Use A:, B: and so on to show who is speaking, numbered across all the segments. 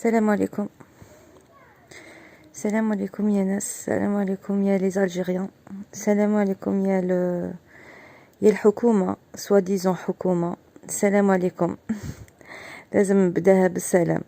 A: Salam alaikum. Salam alaikum ya Nas. Salam alaikum ya les Algériens. Salam alaikum ya le Hukuma, soi-disant Hukuma. Salam alaikum. لازم نبداها بالسلام.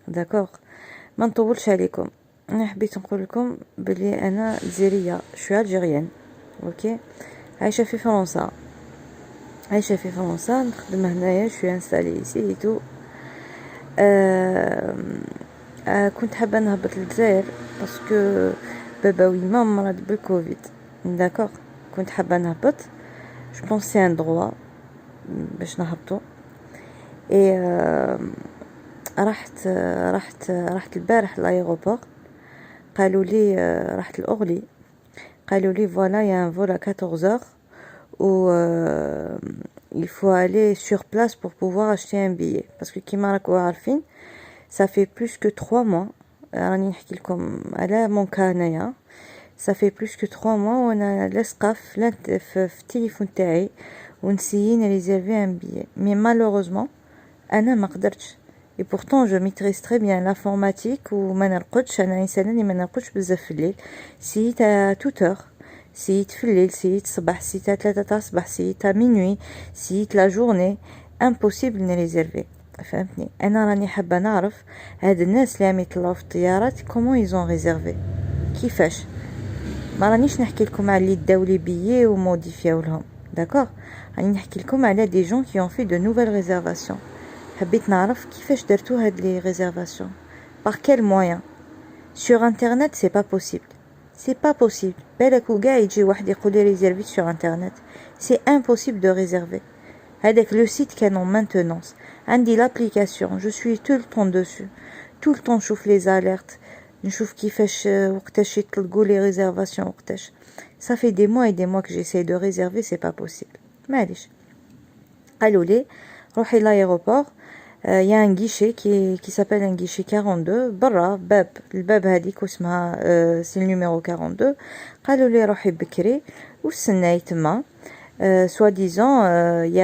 A: داكوغ ما نطولش عليكم. انا حبيت نقول لكم بلي انا جزائريه شويه الجيريان. اوكي عايشه في فرنسا نخدم هنايا شويه انستالي سيتو. كنت حابه نهبط للجزائر باسكو بابا ويما مرض بالكوفيد. داكوغ كنت حابه نهبط جو بونس سي ان دروا باش نهبطو. اي رحت البارح لايغوبور. قالوا لي رحت الاغلي قالوا لي فوالا يا ان فول à 14h où il faut aller sur place pour pouvoir acheter un billet parce que كيما راكو عارفين ça fait plus que 3 mois راني نحكي لكم على مون كا هنايا. ça fait plus que 3 mois وانا لاصقه في التليفون تاعي ونسيي نريزيرفي ان billet mais malheureusement انا ما قدرتش. et pourtant je maîtrise très bien l'informatique وما نرقدش. انا انسانه اللي ما نرقدش بزاف في الليل. سيت توتور سيت في الليل سيت الصباح سيت 3 تاع الصباح سيت مينوي سيت لا جورني امبوسيبل نريزيرفي. فهمتني؟ انا راني حابه نعرف هاد الناس اللي عم يطلعوا في الطيارات كومون ايزون ريزيرفي كيفاش. ما رانيش نحكي لكم على اللي داو لي بيي وموديفياو لهم. داكوغ راني نحكي لكم على دي جون كي اون في دو نوفيل ريزيرفاسيون. حبيت نعرف كيفاش درتو هاد لي ريزيرفاسيون par quel moyen. sur internet c'est pas possible بالك وكاع يجي واحد يقول لي ريزيرفي sur internet. c'est impossible de réserver. هذاك لو سيت كان en maintenance. عندي l'application je suis tout le temps dessus tout le temps نشوف les alertes نشوف كيفاش وقتاش يطلقوا لي ريزيرفاسيون وقتاش. ça fait des mois et des mois que j'essaie de réserver c'est pas possible. معليش قالوا لي روحي l'aéroport. Il y a un guichet qui s'appelle un guichet 42 برا الباب هذيك واسمها c'est le numéro 42. قالوا لي روحي بكري واستناي تما. soi-disant il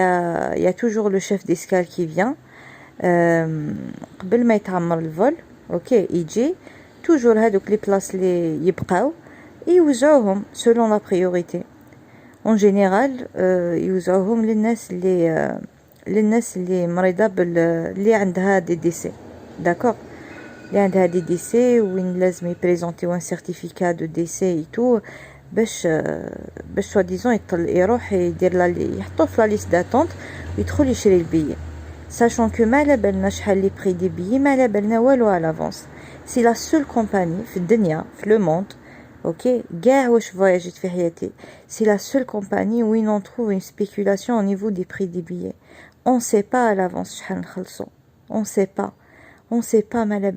A: y a toujours le chef d'escale qui vient قبل ما يتعمر الفول. اوكي يجي toujours هذوك لي بلاص اللي يبقاو يوزعوهم selon la priorité. en général يوزعوهم للناس اللي مريضه اللي عندها دي ديسي. داكوغ اللي عندها دي ديسي وين لازم يبريزونتيو ان سيرتيفيكا دو ديسي اي تو باش سوا ديزون يروح يدير يحطوه في لا ليست داتونت ويدخل يشري البيي ساشون كو ما على بالنا شحال لي بري دي بيي ما على بالنا والو على لافونس. سي لا سول كومباني في الدنيا في لو موند اوكي كاع واش فواياجيت في حياتي سي لا سول كومباني وين اون تروف اون سبيكولاسيون او نيفو دي بري دي بيي. on sait pas à l'avance شحال نخلصو. on sait pas ما على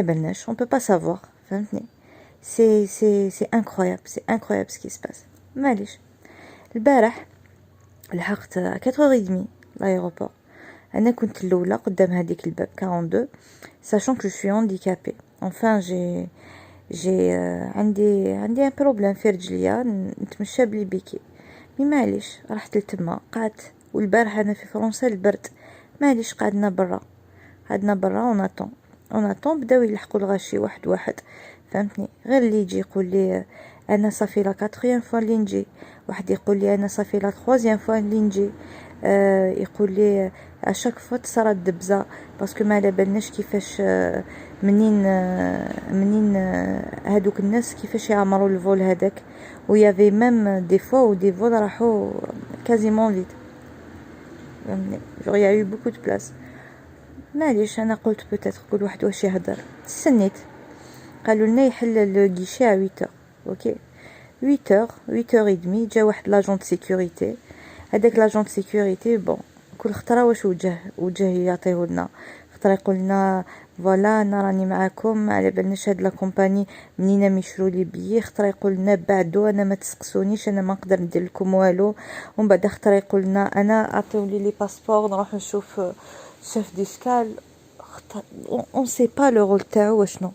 A: بالناش on peut pas savoir. فهمتني؟ c'est incroyable ce qui se passe. معليش البارح لحقت 4h30 l'aéroport. انا كنت الاولى قدام هذيك الباب 42 sachant que je suis handicapée. enfin j'ai عندي un problème في رجليا نتمشى بلي بيكي. معليش رحت لتما قعدت. والبارح انا في فرنسا البرد معليش قعدنا برا اوناتون بداو يلحقوا الغاشي واحد. فهمتني؟ غير اللي يجي يقول لي انا صافي لا 4 فوا اللي نجي واحد يقول لي انا صافي لا 3 فوا اللي نجي. يقول لي اشاك فوا تصرا الدبزه باسكو ما على بالناش كيفاش منين هادوك الناس كيفاش يعمروا الفول هذاك. ويافي ميم دي فوا و دي فول راحوا كازيمون فيد. جور يا يو بوكو دو بلاص. معليش انا قلت بوتيتر كل واحد واش يهدر. استنيت قالوا لنا يحل لو غيشي على 8h. اوكي 8h30 جا واحد لاجون دو سيكوريتي. هذاك لاجون دو سيكوريتي بون كل خطره واش وجه يعطيه لنا. خطره يقول لنا فوالا انا راني معاكم على بالناش هاد لا كومباني منين ميشرو لي بيي. خطره يقول لنا بعدو انا ما تسقسونيش انا ما نقدر ندير لكم والو. ومن بعد خطره يقول لنا انا عطيولي لي باسبور نروح نشوف شيف ديسكال. اون سي با لو رول تاعو واشنو.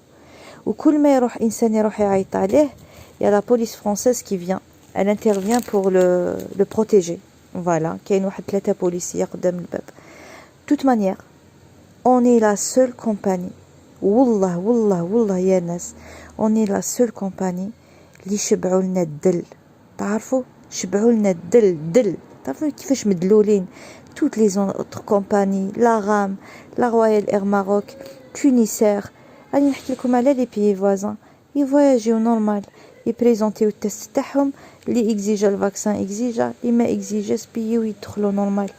A: وكل ما يروح انسان يروح يعيط عليه يا لا بوليس فرونسيز كي فيان elle intervient pour le protéger. فوالا كاين واحد 3 بوليسيه قدام الباب. توت مانيير on est la seule compagnie. والله والله والله يا ناس on est la seule compagnie اللي شبعوا لنا الدل. تعرفوا شبعوا لنا الدل تعرفوا كيفاش مدلولين. toutes les autres compagnies, la RAM, la Royal Air Maroc, Tunisair. راني نحكي لكم على les pays voisins. ils voyagent normal. يبريزونتيو التست تاعهم اللي اكزيجا الفاكسان اكزيجا اللي ما اكزيجاش بيو يدخلوا نورمال.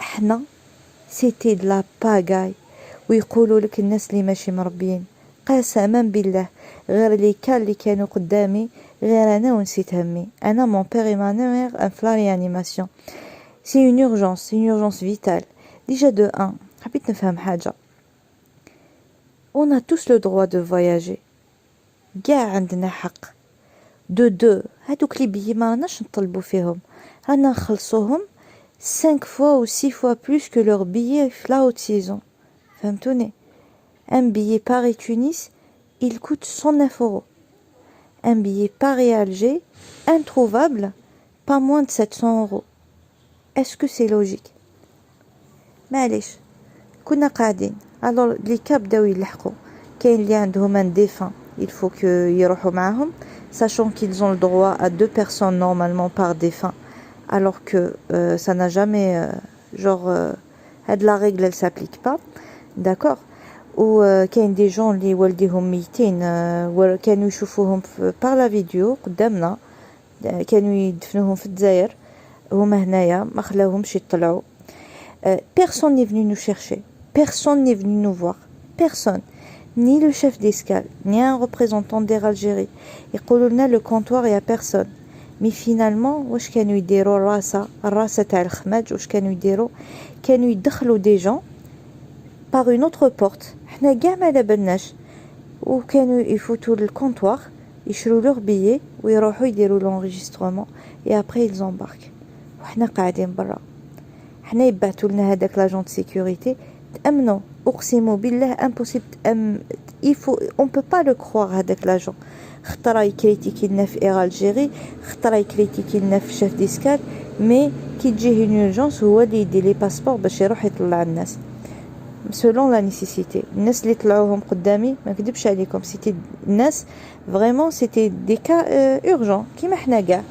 A: احنا سيتي د لا باغاي. ويقولوا لك الناس اللي ماشي مربيين قسما بالله غير لي كان اللي كانوا قدامي غير انا ونسيت همي. انا مون بير ما مير ان فلا ريانيماسيون. سي اون اورجونس سي اون اورجونس فيتال. ديجا دو ان حبيت نفهم حاجه. on a tous le droit de voyager. كاع عندنا حق. دو هادوك لي بيي ما راناش نطلبوا فيهم رانا نخلصوهم 5 fois ou 6 fois plus que leur billet في la haute saison. فهمتوني. un billet Paris-Tunis il coûte 109 euros. un billet Paris-Alger introuvable pas moins de 700 euros. est-ce que c'est logique؟ معليش كنا قاعدين alors لي كاب بداو يلحقوا. كاين اللي عندهم ان ديفان il faut que يروحوا معاهم sachant qu'ils ont le droit à 2 personnes normalement par défunt alors que ça n'a jamais la règle elle s'applique pas. d'accord. و كاين دي جون اللي والديهم ميتين كانوا يشوفوهم par la vidéo قدامنا كانوا يدفنوهم في الجزائر هما هنايا ما خلاوهمش يطلعوا. personne n'est venu nous chercher, personne n'est venu nous voir, personne, ni le chef d'escale, ni un représentant d'Air Algérie. يقولوا لنا le comptoir y a personne. mais finalement واش كانوا يديروا الراسه تاع الخماج واش كانوا يديروا كانوا يدخلوا دي جون par une autre porte حنا كاع ما على بالناش وكانوا يفوتوا للكونطوار يشروا لور بيي ويروحوا يديروا لونجسترومون et après ils embarquent وحنا قاعدين برا. حنا يبعثوا لنا هذاك لاجون دو سيكوريتي تامنوا اقسم بالله امبوسيبل il faut on peut pas le croire هذاك لاجون. خطرا يكريتيكي لنا في اير الجيري خطرا يكريتيكي لنا في شاف ديسكال مي كي تجيه اون اورجونس هو اللي يدير لي باسبور باش يروح يطلع الناس سولون لا نيسيسيتي. الناس اللي طلعوهم قدامي ما كذبش عليكم سيتي الناس فريمون سيتي دي كا اورجون كيما حنا كاع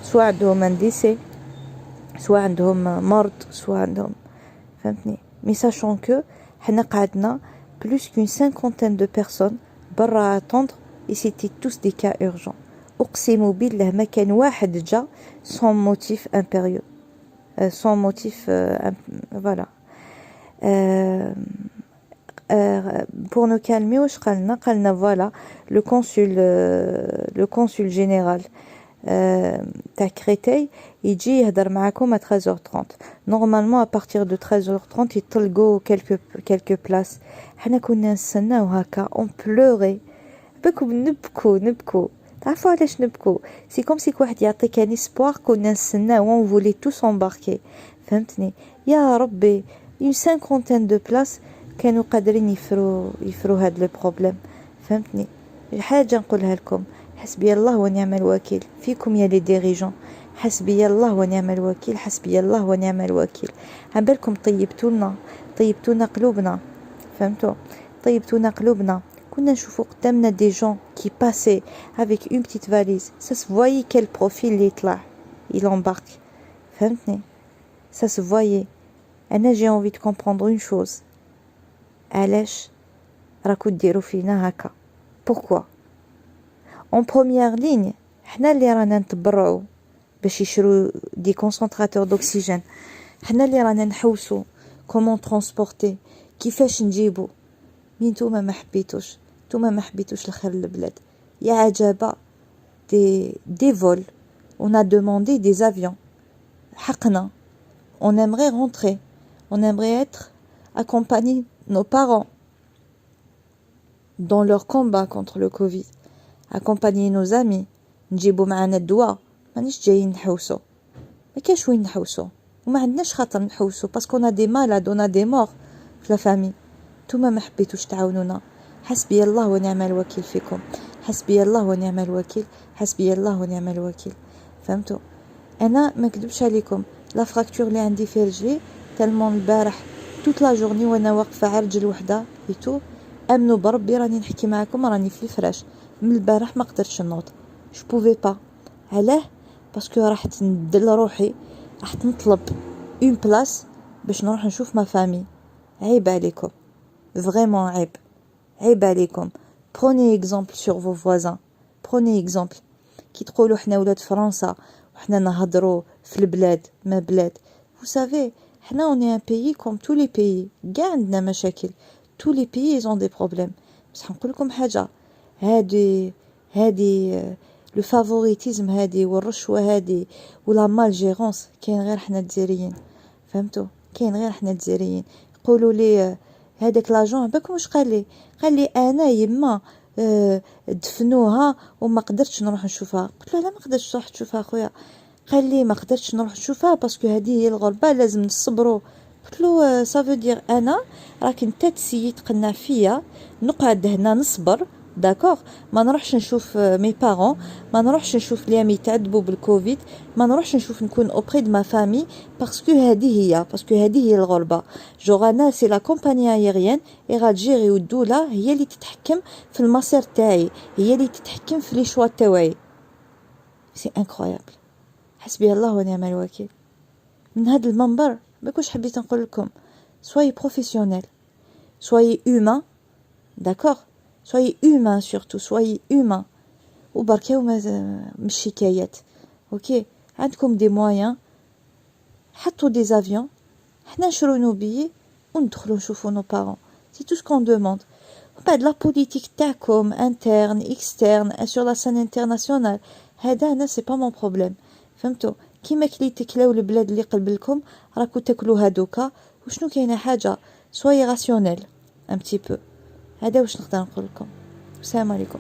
A: سواء عندهم ان ديسي سواء عندهم مرض سواء عندهم فهمتني. مي ساشون كو حنا قعدنا plus qu'une cinquantaine de personnes برا attendre et c'était tous des cas urgents. أقسم بالله ما كان واحد جا sans motif impérieux sans motif voilà. pour nous calmer واش قالنا voilà le consul général تاع كريتاي يجي يهدر معاكم à 13h30. normalement à partir de 13h30 يطلقوا quelques places. حنا كنا نستناو هكا on pleurait بكم نبكو تعرفوا علاش نبكو سي كوم سي واحد يعطيك ان اسبوار كنا نستناو on voulait tous embarquer فهمتني. يا ربي une cinquantaine de places كانوا قادرين يفروا هاد لو بروبليم فهمتني. حاجه نقولها لكم حسبي الله ونعم الوكيل فيكم يا لي ديريجون. حسبي الله ونعم الوكيل حسبي الله ونعم الوكيل. عبالكم طيبتونا قلوبنا فهمتوا طيبتونا قلوبنا. كنا نشوفوا قدامنا دي جون كي باسي avec une petite valise ça se voyait quel profil اللي يطلع il embarque فهمتني ça se voyait. انا j'ai envie de comprendre une chose علاش راكو ديروا فينا هكا pourquoi en première ligne حنا اللي رانا نتبرعوا باش يشرو دي كونسنتراتور دوكسيجين حنا اللي رانا نحوسوا كومون ترانسبورتي كيفاش نجيبو. مين نتوما ما حبيتوش الخير للبلاد. يا عجبا دي فول on a demandé des avions حقنا on aimerait rentrer on aimerait être accompagner nos parents dans leur combat contre le Covid accompagner nos amis نجيبو معنا الدواء. مانيش جايين نحوسو ما كاش وين نحوسو وما عندناش خاطر نحوسو باسكو on a des malades on a des morts في لا فامي. نتوما ما حبيتوش تعاونونا. حسبي الله ونعم الوكيل فيكم حسبي الله ونعم الوكيل حسبي الله ونعم الوكيل فهمتوا. انا ما كذبش عليكم لا فراكتور اللي عندي في رجلي تالمون البارح tout توت لا جورني وانا واقفه على رجل وحده ايتو. امنوا بربي راني نحكي معكم راني في الفراش من البارح ما قدرتش نوض. جو بوفي با. علاه؟ باسكو راح ندل روحي، راح نطلب اون بلاص باش نروح نشوف ما فامي. عيب عليكم، فريمون عيب، عيب عليكم. بروني اكزومبل سور فو فوازان، بروني اكزومبل. كي تقولوا حنا ولاد فرنسا وحنا نهضروا في البلاد ما بلاد، vous savez حنا on est un pays comme tous les pays، كاع عندنا مشاكل، tous les pays ils ont des problèmes. بصح نقول لكم حاجه، هادي لو فافوريتيزم هادي والرشوه هادي ولا مال جيرونس كاين غير حنا الجزائريين، فهمتوا؟ كاين غير حنا الجزائريين. يقولوا لي هذاك لاجون باك واش قال لي انا يما دفنوها وما قدرتش نروح نشوفها. قلت له لا ما قدرتش تروح تشوفها خويا. قال لي ما قدرتش نروح نشوفها باسكو هذه هي الغربه لازم نصبروا. قلت له سافو دير انا راك انت تسيي تقنع فيا نقعد هنا نصبر داكوغ، ما نروحش نشوف مي بارون، ما نروحش نشوف ليام يتعذبوا بالكوفيد، ما نروحش نشوف نكون اوبري دو ما فامي باسكو هذه هي الغربه. جوغ انا سي لا كومباني ايريان اي غاتجيري والدوله هي اللي تتحكم في المصير تاعي، هي اللي تتحكم في لي شوا تاعي. سي انكرويابل. حسبي الله ونعم الوكيل. من هذا المنبر ما كنتش حبيت نقول لكم soyez professionnel, soyez humain, d'accord, soyez humain surtout, soyez humain. وبركاو مش حكايات. اوكي عندكم دي مويان، حطوا دي زافيون، حنا نشرو نو بيي وندخلو نشوفو نو بارون. سي تو سكون دوموند. بعد لا بوليتيك تاعكم انترن اكسترن سور لا سين انترناسيونال هذا انا سي با مون بروبليم. فهمتوا؟ كيما كلي تكلاو البلاد اللي قبلكم راكو تاكلوا هادوكا. وشنو كاينه حاجه سوي راسيونيل ان بتي بو. هذا واش نقدر نقول لكم. السلام عليكم.